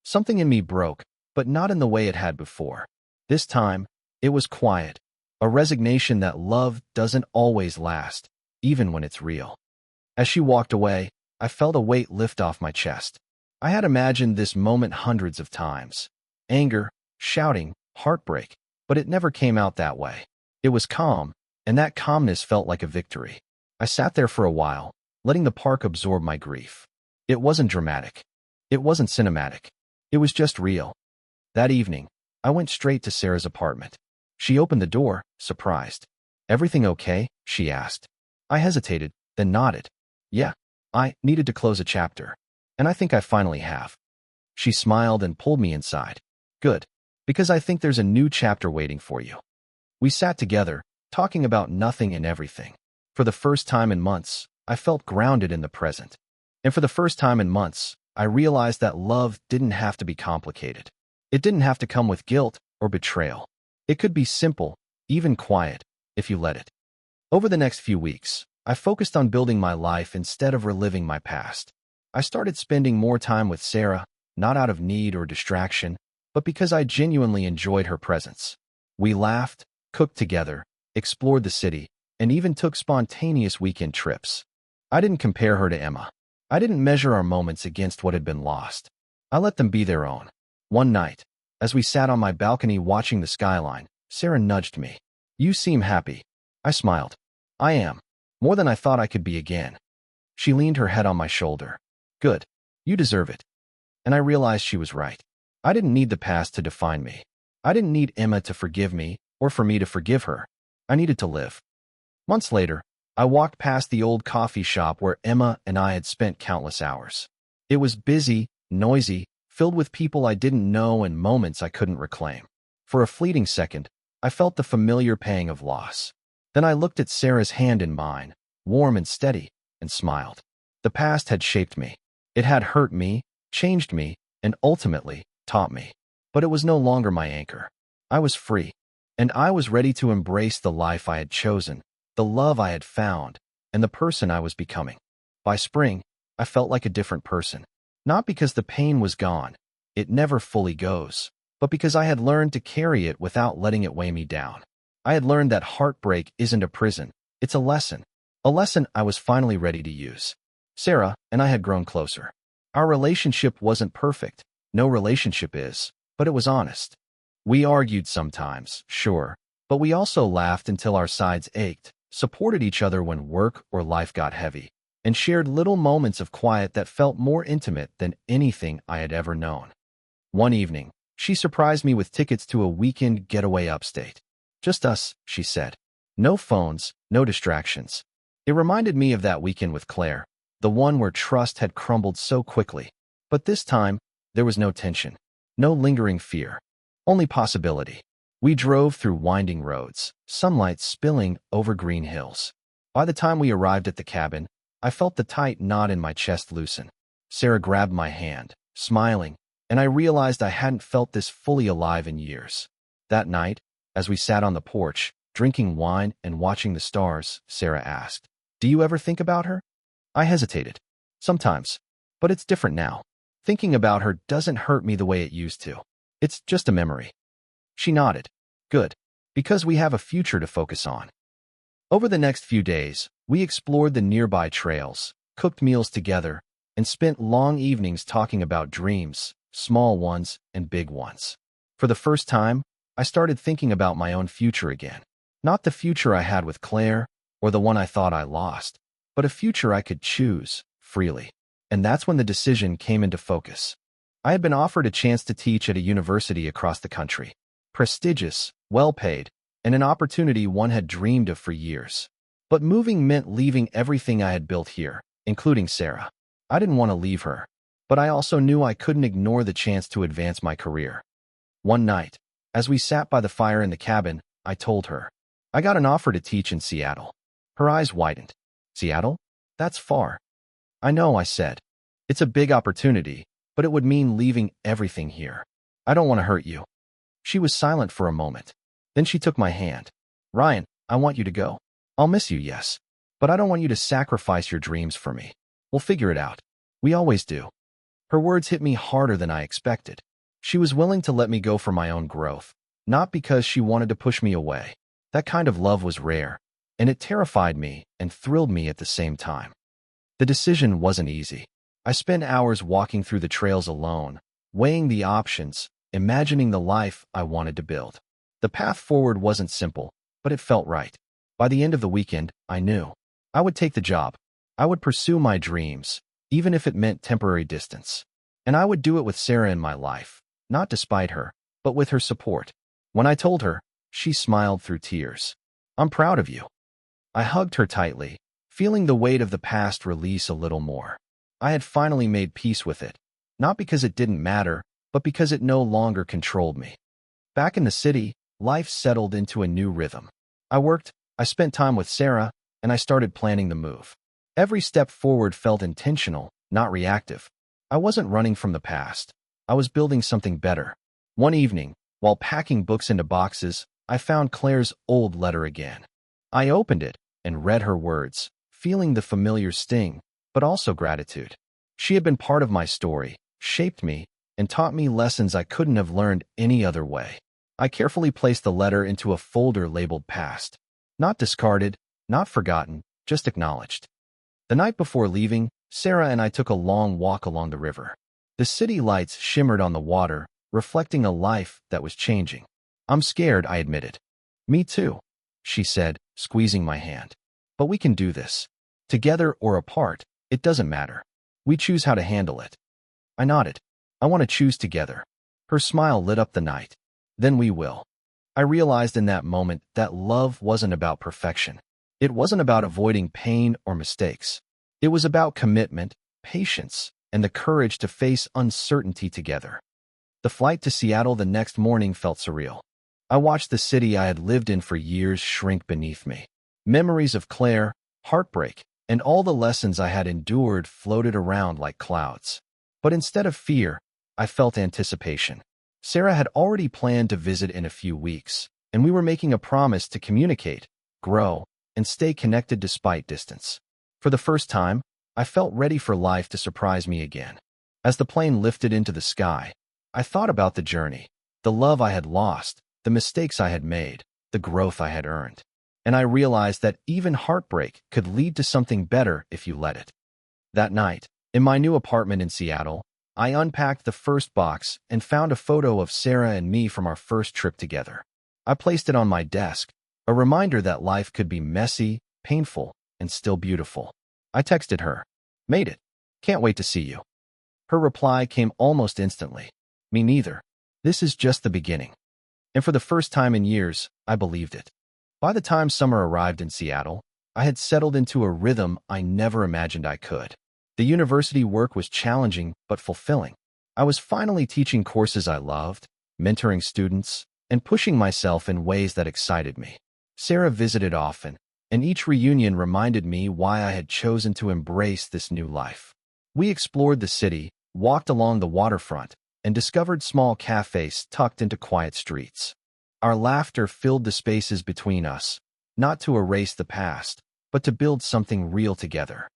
S1: Something in me broke, but not in the way it had before. This time, it was quiet. A resignation that love doesn't always last, even when it's real. As she walked away, I felt a weight lift off my chest. I had imagined this moment hundreds of times. Anger, shouting, heartbreak, but it never came out that way. It was calm, and that calmness felt like a victory. I sat there for a while, letting the park absorb my grief. It wasn't dramatic. It wasn't cinematic. It was just real. That evening, I went straight to Sarah's apartment. She opened the door, surprised. Everything okay? She asked. I hesitated, then nodded. Yeah, I needed to close a chapter. And I think I finally have. She smiled and pulled me inside. Good, because I think there's a new chapter waiting for you. We sat together, talking about nothing and everything. For the first time in months, I felt grounded in the present. And for the first time in months, I realized that love didn't have to be complicated. It didn't have to come with guilt or betrayal. It could be simple, even quiet, if you let it. Over the next few weeks, I focused on building my life instead of reliving my past. I started spending more time with Sarah, not out of need or distraction, but because I genuinely enjoyed her presence. We laughed, cooked together, explored the city, and even took spontaneous weekend trips. I didn't compare her to Emma. I didn't measure our moments against what had been lost. I let them be their own. One night, as we sat on my balcony watching the skyline, Sarah nudged me. You seem happy. I smiled. I am. More than I thought I could be again. She leaned her head on my shoulder. Good. You deserve it. And I realized she was right. I didn't need the past to define me. I didn't need Emma to forgive me or for me to forgive her. I needed to live. Months later, I walked past the old coffee shop where Emma and I had spent countless hours. It was busy, noisy, filled with people I didn't know and moments I couldn't reclaim. For a fleeting second, I felt the familiar pang of loss. Then I looked at Sarah's hand in mine, warm and steady, and smiled. The past had shaped me. It had hurt me, changed me, and ultimately taught me. But it was no longer my anchor. I was free, and I was ready to embrace the life I had chosen, the love I had found, and the person I was becoming. By spring, I felt like a different person. Not because the pain was gone, it never fully goes, but because I had learned to carry it without letting it weigh me down. I had learned that heartbreak isn't a prison, it's a lesson I was finally ready to use. Sarah and I had grown closer. Our relationship wasn't perfect, no relationship is, but it was honest. We argued sometimes, sure, but we also laughed until our sides ached, supported each other when work or life got heavy, and shared little moments of quiet that felt more intimate than anything I had ever known. One evening, she surprised me with tickets to a weekend getaway upstate. Just us, she said. No phones, no distractions. It reminded me of that weekend with Claire, the one where trust had crumbled so quickly. But this time, there was no tension, no lingering fear, only possibility. We drove through winding roads, sunlight spilling over green hills. By the time we arrived at the cabin, I felt the tight knot in my chest loosen. Sarah grabbed my hand, smiling, and I realized I hadn't felt this fully alive in years. That night, as we sat on the porch, drinking wine and watching the stars, Sarah asked, "Do you ever think about her?" I hesitated. Sometimes. But it's different now. Thinking about her doesn't hurt me the way it used to. It's just a memory. She nodded. Good. Because we have a future to focus on. Over the next few days, we explored the nearby trails, cooked meals together, and spent long evenings talking about dreams, small ones and big ones. For the first time, I started thinking about my own future again. Not the future I had with Claire, or the one I thought I lost, but a future I could choose, freely. And that's when the decision came into focus. I had been offered a chance to teach at a university across the country. Prestigious, well-paid, and an opportunity one had dreamed of for years. But moving meant leaving everything I had built here, including Sarah. I didn't want to leave her, but I also knew I couldn't ignore the chance to advance my career. One night, as we sat by the fire in the cabin, I told her, I got an offer to teach in Seattle. Her eyes widened. Seattle? That's far. I know, I said. It's a big opportunity, but it would mean leaving everything here. I don't want to hurt you. She was silent for a moment. Then she took my hand. Ryan, I want you to go. I'll miss you, yes. But I don't want you to sacrifice your dreams for me. We'll figure it out. We always do. Her words hit me harder than I expected. She was willing to let me go for my own growth, not because she wanted to push me away. That kind of love was rare, and it terrified me and thrilled me at the same time. The decision wasn't easy. I spent hours walking through the trails alone, weighing the options, imagining the life I wanted to build. The path forward wasn't simple, but it felt right. By the end of the weekend, I knew. I would take the job. I would pursue my dreams, even if it meant temporary distance. And I would do it with Sarah in my life, not despite her, but with her support. When I told her, she smiled through tears. I'm proud of you. I hugged her tightly, feeling the weight of the past release a little more. I had finally made peace with it, not because it didn't matter, but because it no longer controlled me. Back in the city, life settled into a new rhythm. I worked, I spent time with Sarah, and I started planning the move. Every step forward felt intentional, not reactive. I wasn't running from the past. I was building something better. One evening, while packing books into boxes, I found Claire's old letter again. I opened it and read her words, feeling the familiar sting, but also gratitude. She had been part of my story, shaped me, and taught me lessons I couldn't have learned any other way. I carefully placed the letter into a folder labeled past. Not discarded, not forgotten, just acknowledged. The night before leaving, Sarah and I took a long walk along the river. The city lights shimmered on the water, reflecting a life that was changing. I'm scared, I admitted. Me too, she said, squeezing my hand. But we can do this. Together or apart, it doesn't matter. We choose how to handle it. I nodded. I want to choose together. Her smile lit up the night. Then we will. I realized in that moment that love wasn't about perfection. It wasn't about avoiding pain or mistakes. It was about commitment, patience, and the courage to face uncertainty together. The flight to Seattle the next morning felt surreal. I watched the city I had lived in for years shrink beneath me. Memories of Claire, heartbreak, and all the lessons I had endured floated around like clouds. But instead of fear, I felt anticipation. Sarah had already planned to visit in a few weeks, and we were making a promise to communicate, grow, and stay connected despite distance. For the first time, I felt ready for life to surprise me again. As the plane lifted into the sky, I thought about the journey, the love I had lost, the mistakes I had made, the growth I had earned. And I realized that even heartbreak could lead to something better if you let it. That night, in my new apartment in Seattle, I unpacked the first box and found a photo of Sarah and me from our first trip together. I placed it on my desk, a reminder that life could be messy, painful, and still beautiful. I texted her, "Made it. Can't wait to see you." Her reply came almost instantly. "Me neither. This is just the beginning." And for the first time in years, I believed it. By the time summer arrived in Seattle, I had settled into a rhythm I never imagined I could. The university work was challenging but fulfilling. I was finally teaching courses I loved, mentoring students, and pushing myself in ways that excited me. Sarah visited often, and each reunion reminded me why I had chosen to embrace this new life. We explored the city, walked along the waterfront, and discovered small cafes tucked into quiet streets. Our laughter filled the spaces between us, not to erase the past, but to build something real together.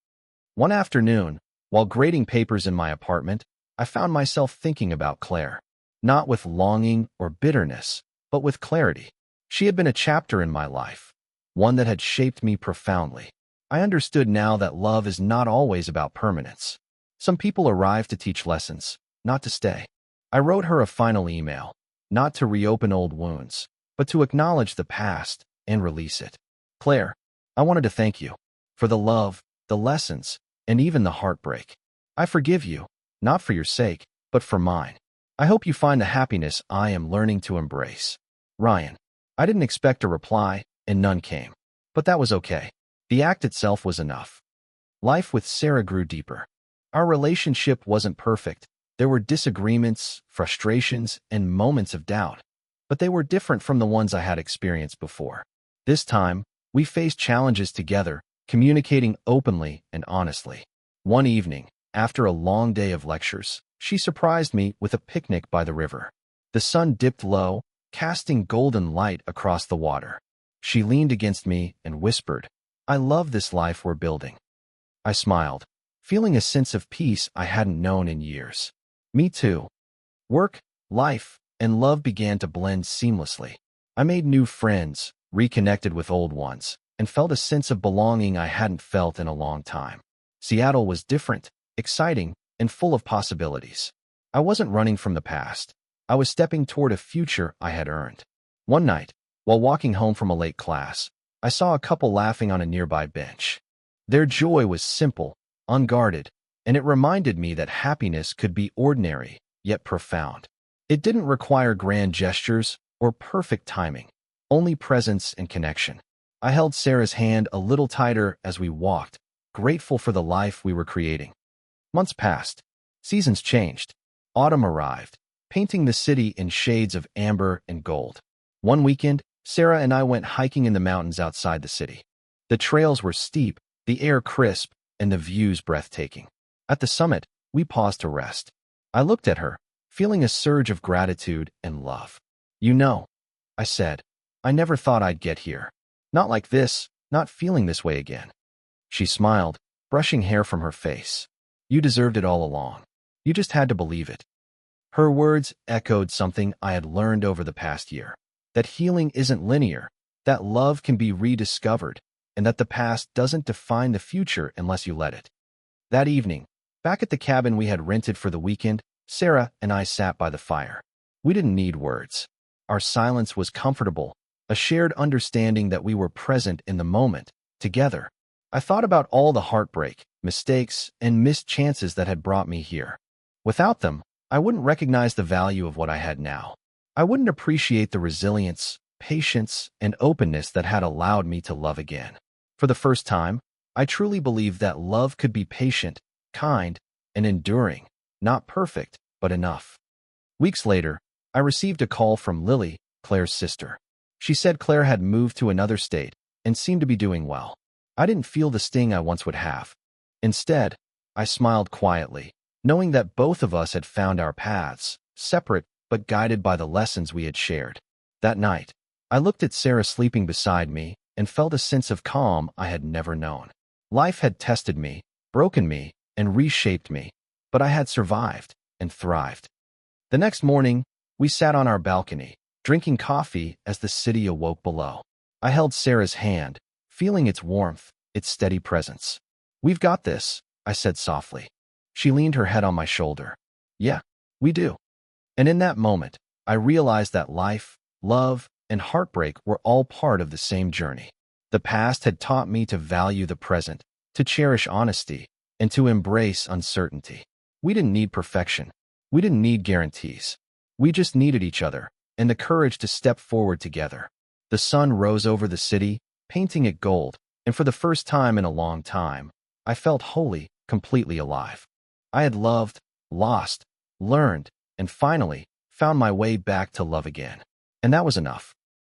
S1: One afternoon, while grading papers in my apartment, I found myself thinking about Claire, not with longing or bitterness, but with clarity. She had been a chapter in my life, one that had shaped me profoundly. I understood now that love is not always about permanence. Some people arrive to teach lessons, not to stay. I wrote her a final email, not to reopen old wounds, but to acknowledge the past and release it. Claire, I wanted to thank you for the love, the lessons, and even the heartbreak. I forgive you, not for your sake, but for mine. I hope you find the happiness I am learning to embrace. Ryan. I didn't expect a reply, and none came. But that was okay. The act itself was enough. Life with Sarah grew deeper. Our relationship wasn't perfect. There were disagreements, frustrations, and moments of doubt. But they were different from the ones I had experienced before. This time, we faced challenges together, communicating openly and honestly. One evening, after a long day of lectures, she surprised me with a picnic by the river. The sun dipped low, casting golden light across the water. She leaned against me and whispered, "I love this life we're building." I smiled, feeling a sense of peace I hadn't known in years. Me too. Work, life, and love began to blend seamlessly. I made new friends, reconnected with old ones, and felt a sense of belonging I hadn't felt in a long time. Seattle was different, exciting, and full of possibilities. I wasn't running from the past. I was stepping toward a future I had earned. One night, while walking home from a late class, I saw a couple laughing on a nearby bench. Their joy was simple, unguarded, and it reminded me that happiness could be ordinary, yet profound. It didn't require grand gestures or perfect timing, only presence and connection. I held Sarah's hand a little tighter as we walked, grateful for the life we were creating. Months passed. Seasons changed. Autumn arrived, painting the city in shades of amber and gold. One weekend, Sarah and I went hiking in the mountains outside the city. The trails were steep, the air crisp, and the views breathtaking. At the summit, we paused to rest. I looked at her, feeling a surge of gratitude and love. "You know," I said, "I never thought I'd get here. Not like this, not feeling this way again." She smiled, brushing hair from her face. "You deserved it all along. You just had to believe it." Her words echoed something I had learned over the past year. That healing isn't linear, that love can be rediscovered, and that the past doesn't define the future unless you let it. That evening, back at the cabin we had rented for the weekend, Sarah and I sat by the fire. We didn't need words. Our silence was comfortable, a shared understanding that we were present in the moment, together. I thought about all the heartbreak, mistakes, and missed chances that had brought me here. Without them, I wouldn't recognize the value of what I had now. I wouldn't appreciate the resilience, patience, and openness that had allowed me to love again. For the first time, I truly believed that love could be patient, kind, and enduring, not perfect, but enough. Weeks later, I received a call from Lily, Claire's sister. She said Claire had moved to another state and seemed to be doing well. I didn't feel the sting I once would have. Instead, I smiled quietly, knowing that both of us had found our paths, separate but guided by the lessons we had shared. That night, I looked at Sarah sleeping beside me and felt a sense of calm I had never known. Life had tested me, broken me, and reshaped me, but I had survived and thrived. The next morning, we sat on our balcony, drinking coffee as the city awoke below. I held Sarah's hand, feeling its warmth, its steady presence. "We've got this," I said softly. She leaned her head on my shoulder. "Yeah, we do." And in that moment, I realized that life, love, and heartbreak were all part of the same journey. The past had taught me to value the present, to cherish honesty, and to embrace uncertainty. We didn't need perfection. We didn't need guarantees. We just needed each other and the courage to step forward together. The sun rose over the city, painting it gold, and for the first time in a long time, I felt wholly, completely alive. I had loved, lost, learned, and finally found my way back to love again. And that was enough.